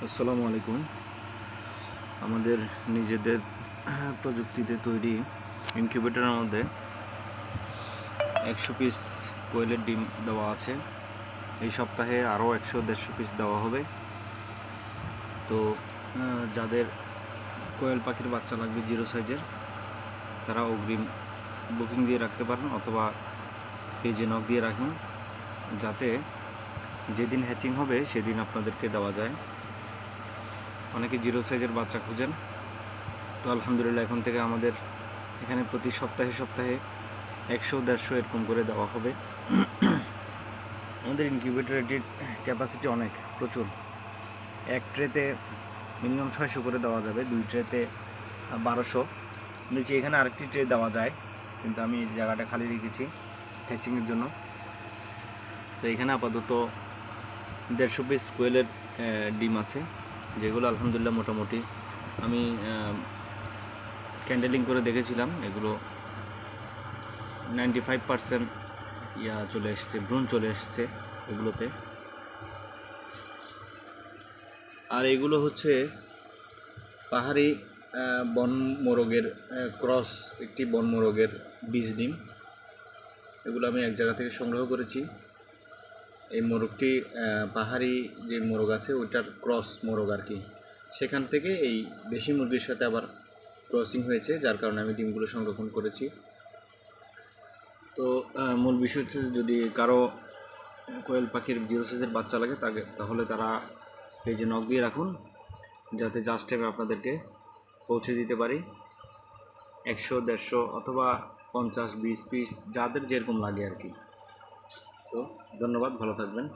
আসসালামু আলাইকুম। আমাদের নিজেদের প্রযুক্তিতে তৈরি ইনকিউবেটরের মধ্যে 100 পিস কোয়েলের ডিম দেওয়া আছে। এই সপ্তাহে আরও 100-150 পিস দেওয়া হবে। তো যাদের কোয়েল পাখির বাচ্চা লাগবে 0 সাইজের, তারা অগ্রিম বুকিং দিয়ে রাখতে পারেন অথবা পেজে নক দিয়ে রাখুন, যাতে যেদিন হ্যাচিং হবে সেদিন আপনাদেরকে দেওয়া যায়। অনেকে 0 সাইজের বাচ্চা খুঁজেন, তো আলহামদুলিল্লাহ এখন থেকে আমাদের এখানে প্রতি সপ্তাহে 100-150 এরকম করে দেওয়া হবে। আমাদের ইনকিউবেটরের ক্যাপাসিটি প্রচুর। এক ট্রেতে মিনিমাম 600 করে দেওয়া যাবে, 2 ট্রেতে 1200। নিচে এখানে আরেকটি ট্রে দেওয়া যায়, কিন্তু আমি এই জায়গাটা খালি রেখেছি হ্যাচিংয়ের জন্য। তো এখানে আপাতত 150 পিস কোয়েলের ডিম আছে, যেগুলো আলহামদুলিল্লাহ মোটামুটি আমি ক্যান্ডেলিং করে দেখেছিলাম, এগুলো 95% চলে এসছে, ভ্রূণ চলে এসছে এগুলোতে। আর এগুলো হচ্ছে পাহাড়ি বন মোরগের ক্রস, একটি বন মোরগের বীজ ডিম। এগুলো আমি এক জায়গা থেকে সংগ্রহ করেছি। এই মোরগটি পাহাড়ি যে মোরগ আছে ওইটার ক্রস মোরগ আর কি, সেখান থেকে এই দেশি মুরগির সাথে আবার ক্রসিং হয়েছে, যার কারণে আমি ডিমগুলো সংরক্ষণ করেছি। তো মূল বিষয় হচ্ছে, যদি কারো কোয়েল পাখির 0 সাইজের বাচ্চা লাগে তাহলে তারা পেজে নক দিয়ে রাখুন, যাতে জাস্ট টাইমে আপনাদেরকে পৌঁছে দিতে পারি। 100-150 অথবা 50-20 পিস, যাদের যেরকম লাগে আর কি। তো ধন্যবাদ, ভালো থাকবেন।